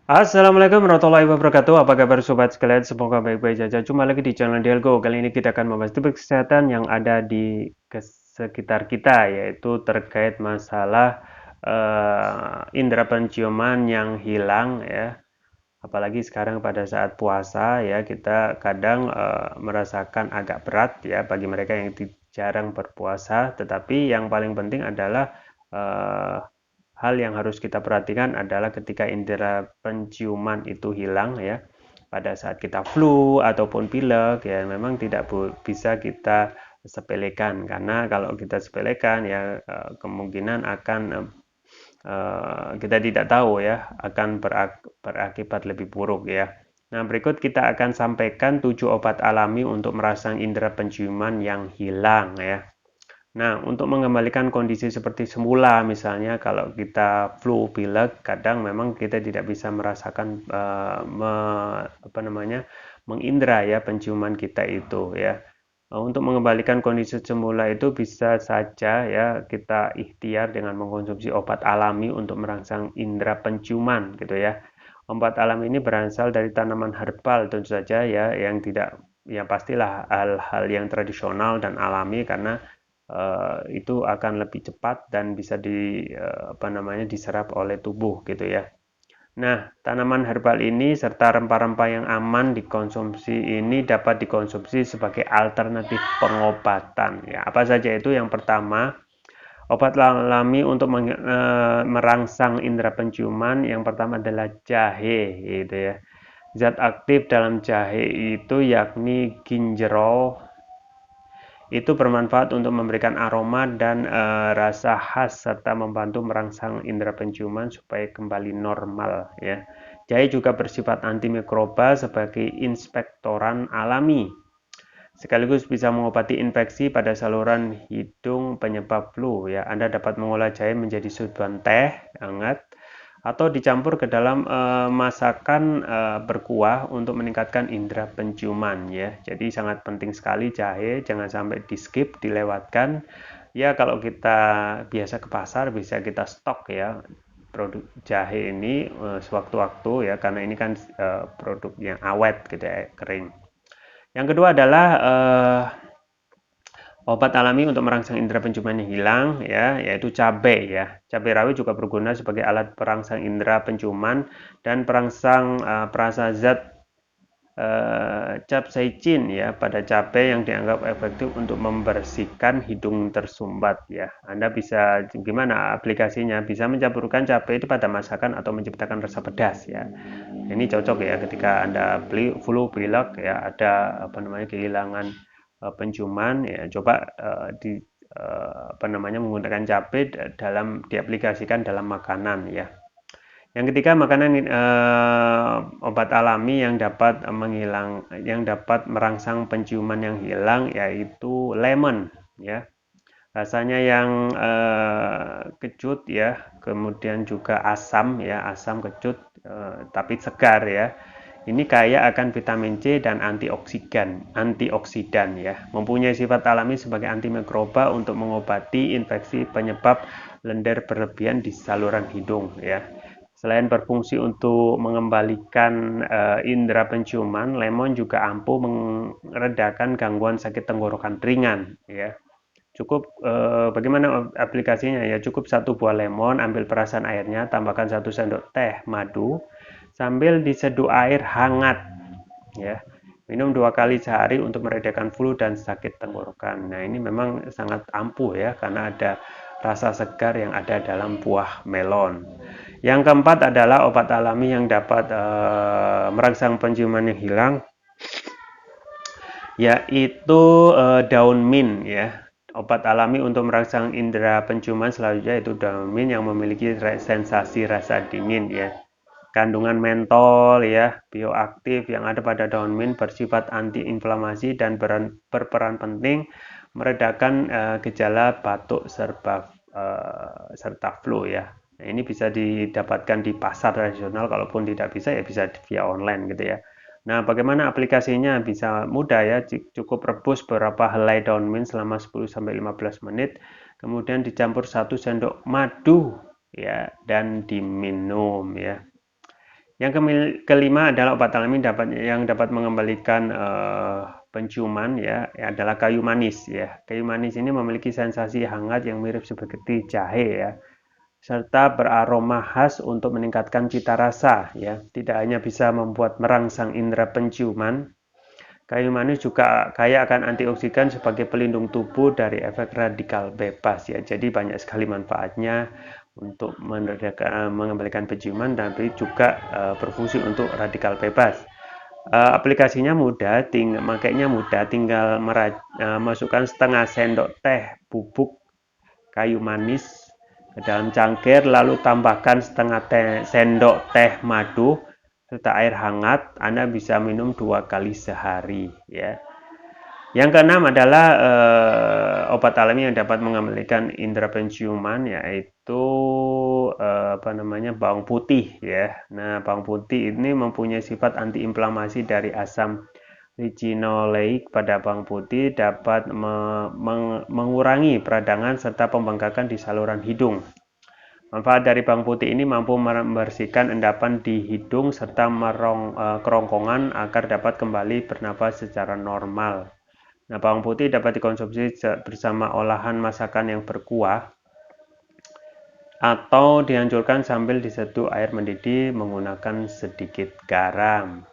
Assalamualaikum warahmatullahi wabarakatuh. Apa kabar sobat sekalian? Semoga baik-baik saja. Jumpa lagi di channel Dialgo. Kali ini kita akan membahas topik kesehatan yang ada di sekitar kita, yaitu terkait masalah indera penciuman yang hilang ya. Apalagi sekarang pada saat puasa ya, kita kadang merasakan agak berat ya bagi mereka yang jarang berpuasa. Tetapi yang paling penting adalah eh, hal yang harus kita perhatikan adalah ketika indera penciuman itu hilang ya, pada saat kita flu ataupun pilek ya, memang tidak bisa kita sepelekan, karena kalau kita sepelekan ya kemungkinan akan kita tidak tahu ya, akan berakibat lebih buruk ya. Nah, berikut kita akan sampaikan 7 obat alami untuk merangsang indera penciuman yang hilang ya. Nah, untuk mengembalikan kondisi seperti semula, misalnya kalau kita flu pilek, kadang memang kita tidak bisa merasakan apa namanya, mengindra ya penciuman kita itu ya. Untuk mengembalikan kondisi semula itu bisa saja ya kita ikhtiar dengan mengkonsumsi obat alami untuk merangsang indera penciuman gitu ya. Obat alami ini berasal dari tanaman herbal tentu saja ya, yang tidak, ya pastilah hal-hal yang tradisional dan alami, karena itu akan lebih cepat dan bisa apa namanya, diserap oleh tubuh gitu ya. Nah, tanaman herbal ini serta rempah-rempah yang aman dikonsumsi ini dapat dikonsumsi sebagai alternatif pengobatan. Ya, apa saja itu? Yang pertama, obat alami untuk merangsang indera penciuman. Yang pertama adalah jahe, gitu ya. Zat aktif dalam jahe itu yakni ginjerol, itu bermanfaat untuk memberikan aroma dan rasa khas serta membantu merangsang indera penciuman supaya kembali normal ya. Jahe juga bersifat antimikroba sebagai inspektoran alami. Sekaligus bisa mengobati infeksi pada saluran hidung penyebab flu ya. Anda dapat mengolah jahe menjadi seduhan teh hangat atau dicampur ke dalam masakan berkuah untuk meningkatkan indera penciuman ya. Jadi sangat penting sekali jahe, jangan sampai di skip, dilewatkan. Ya, kalau kita biasa ke pasar bisa kita stok ya produk jahe ini sewaktu-waktu ya, karena ini kan produk yang awet gitu ya, kering. Yang kedua adalah obat alami untuk merangsang indera penciuman yang hilang ya, yaitu cabai ya. Cabai rawit juga berguna sebagai alat perangsang indera penciuman dan perangsang perasa zat capsaicin ya pada cabai yang dianggap efektif untuk membersihkan hidung tersumbat ya. Anda bisa, gimana aplikasinya? Bisa mencampurkan cabai itu pada masakan atau menciptakan rasa pedas ya. Ini cocok ya ketika Anda beli flu pilek ya, ada apa namanya, kehilangan penciuman ya, coba apa namanya, menggunakan cabai dalam diaplikasikan dalam makanan ya. Yang ketiga, makanan obat alami yang dapat yang dapat merangsang penciuman yang hilang, yaitu lemon ya. Rasanya yang kecut ya, kemudian juga asam ya, asam kecut tapi segar ya. Ini kaya akan vitamin C dan antioksidan ya. Mempunyai sifat alami sebagai antimikroba untuk mengobati infeksi penyebab lendir berlebihan di saluran hidung ya. Selain berfungsi untuk mengembalikan indera penciuman, lemon juga ampuh meredakan gangguan sakit tenggorokan ringan ya. Cukup bagaimana aplikasinya ya? Cukup satu buah lemon, ambil perasan airnya, tambahkan 1 sendok teh madu, sambil diseduh air hangat ya. Minum 2 kali sehari untuk meredakan flu dan sakit tenggorokan. Nah, ini memang sangat ampuh ya, karena ada rasa segar yang ada dalam buah melon. Yang keempat adalah obat alami yang dapat merangsang penciuman yang hilang, yaitu daun mint ya. Obat alami untuk merangsang indera penciuman selanjutnya yaitu daun mint yang memiliki sensasi rasa dingin ya. Kandungan mentol ya, bioaktif yang ada pada daun mint bersifat antiinflamasi dan berperan penting meredakan gejala batuk serta flu ya. Nah, ini bisa didapatkan di pasar tradisional, kalaupun tidak bisa ya bisa via online gitu ya. Nah, bagaimana aplikasinya? Bisa mudah ya, cukup rebus beberapa helai daun mint selama 10-15 menit, kemudian dicampur 1 sendok madu ya, dan diminum ya. Yang kelima adalah obat alami yang dapat mengembalikan penciuman ya adalah kayu manis ya. Kayu manis ini memiliki sensasi hangat yang mirip seperti jahe ya, serta beraroma khas untuk meningkatkan cita rasa ya. Tidak hanya bisa membuat merangsang indera penciuman, kayu manis juga kaya akan antioksidan sebagai pelindung tubuh dari efek radikal bebas ya. Jadi banyak sekali manfaatnya untuk mengembalikan penciuman, tapi juga berfungsi untuk radikal bebas. Aplikasinya mudah, makainya mudah, tinggal masukkan setengah sendok teh bubuk kayu manis ke dalam cangkir, lalu tambahkan setengah sendok teh madu serta air hangat. Anda bisa minum 2 kali sehari ya. Yang keenam adalah obat alami yang dapat mengembalikan indera penciuman, yaitu bawang putih ya. Nah, bawang putih ini mempunyai sifat antiinflamasi dari asam lichinoleik pada bawang putih, dapat mengurangi peradangan serta pembengkakan di saluran hidung. Manfaat dari bawang putih ini mampu membersihkan endapan di hidung serta kerongkongan agar dapat kembali bernapas secara normal. Nah, bawang putih dapat dikonsumsi bersama olahan masakan yang berkuah atau dihancurkan sambil diseduh air mendidih menggunakan sedikit garam.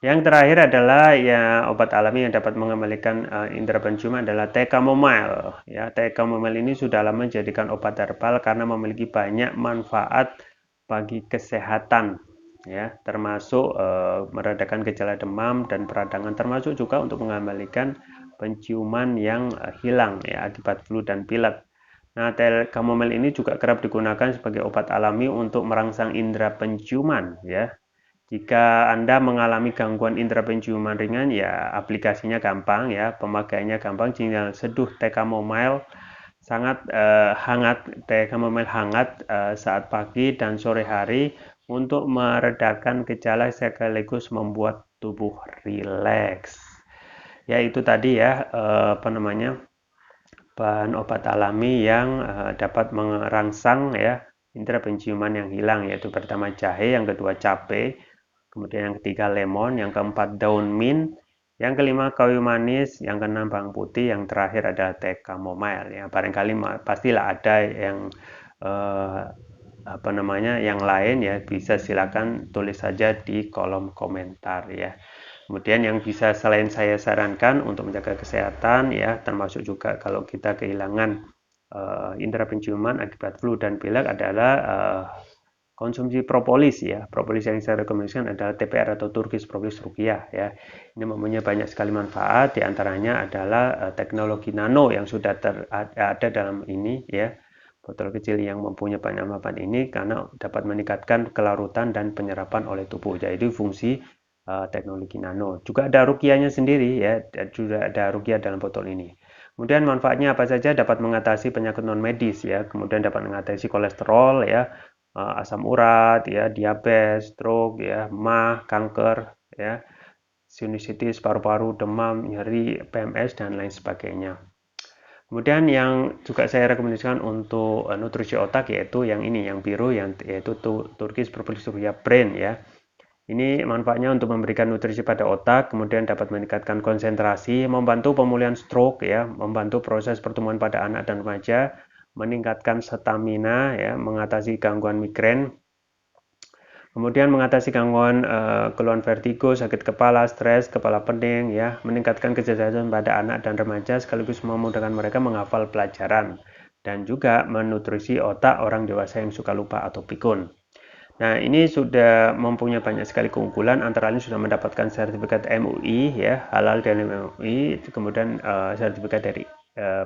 Yang terakhir adalah ya obat alami yang dapat mengembalikan indera penciuman adalah teh chamomile. Ya, teh chamomile ini sudah lama dijadikan obat herbal karena memiliki banyak manfaat bagi kesehatan. Ya, termasuk meredakan gejala demam dan peradangan, termasuk juga untuk mengembalikan penciuman yang hilang ya akibat flu dan pilek. Nah, teh chamomile ini juga kerap digunakan sebagai obat alami untuk merangsang indera penciuman ya. Jika Anda mengalami gangguan indera penciuman ringan, ya aplikasinya gampang ya, pemakaiannya gampang, tinggal seduh teh chamomile sangat hangat, teh chamomile hangat saat pagi dan sore hari untuk meredakan gejala sekaligus membuat tubuh rileks. Ya itu tadi ya bahan obat alami yang dapat merangsang ya indera penciuman yang hilang, yaitu pertama jahe, yang kedua cabai, kemudian yang ketiga lemon, yang keempat daun mint, yang kelima kayu manis, yang keenam bawang putih, yang terakhir adalah teh chamomile. Ya barangkali pastilah ada yang yang lain ya, bisa silakan tulis saja di kolom komentar ya. Kemudian yang bisa selain saya sarankan untuk menjaga kesehatan ya, termasuk juga kalau kita kehilangan indera penciuman akibat flu dan pilek adalah konsumsi propolis ya. Propolis yang saya rekomendasikan adalah TPR atau Turkish Propolis Ruqyah ya. Ini mempunyai banyak sekali manfaat, di antaranya adalah teknologi nano yang sudah ada dalam ini ya. Botol kecil yang mempunyai banyak manfaat ini karena dapat meningkatkan kelarutan dan penyerapan oleh tubuh. Jadi fungsi teknologi nano. Juga ada ruqyahnya sendiri ya, juga ada ruqyah dalam botol ini. Kemudian manfaatnya apa saja? Dapat mengatasi penyakit non medis ya, kemudian dapat mengatasi kolesterol ya, asam urat ya, diabetes, stroke ya, MAH, kanker ya, sinusitis paru-paru, demam, nyeri, PMS dan lain sebagainya. Kemudian yang juga saya rekomendasikan untuk nutrisi otak yaitu yang ini, yang biru, yaitu Turkish Propolis Ruqyah Brain ya. Ini manfaatnya untuk memberikan nutrisi pada otak, kemudian dapat meningkatkan konsentrasi, membantu pemulihan stroke ya, membantu proses pertumbuhan pada anak dan remaja, meningkatkan stamina ya, mengatasi gangguan migrain, kemudian mengatasi gangguan keluhan vertigo, sakit kepala, stres, kepala pening ya, meningkatkan kecerdasan pada anak dan remaja sekaligus memudahkan mereka menghafal pelajaran dan juga menutrisi otak orang dewasa yang suka lupa atau pikun. Nah, ini sudah mempunyai banyak sekali keunggulan, antara lain sudah mendapatkan sertifikat MUI ya, halal dari MUI, kemudian sertifikat dari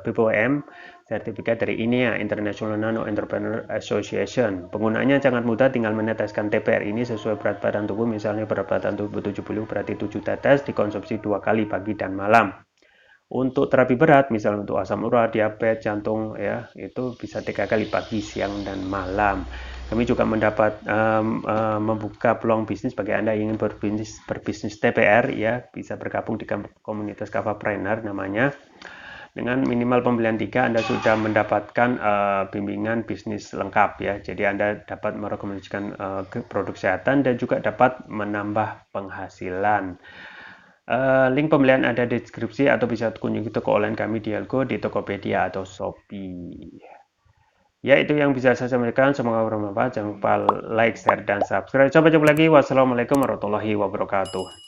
BPOM, sertifikat dari INEA, International Nano Entrepreneur Association. Penggunaannya sangat mudah, tinggal meneteskan TPR ini sesuai berat badan tubuh, misalnya berat badan tubuh 70 berarti 7 tetes, dikonsumsi 2 kali pagi dan malam. Untuk terapi berat, misalnya untuk asam urat, diabetes, jantung ya, itu bisa 3 kali pagi, siang dan malam. Kami juga membuka peluang bisnis bagi Anda yang ingin berbisnis TPR ya, bisa bergabung di komunitas Kavapreneur namanya. Dengan minimal pembelian 3, Anda sudah mendapatkan bimbingan bisnis lengkap ya. Jadi Anda dapat merekomendasikan produk kesehatan dan juga dapat menambah penghasilan. Link pembelian ada di deskripsi atau bisa kunjungi toko online kami Dialgo di Tokopedia atau Shopee. Ya, itu yang bisa saya sampaikan. Semoga bermanfaat. Jangan lupa like, share, dan subscribe. Sampai jumpa lagi. Wassalamualaikum warahmatullahi wabarakatuh.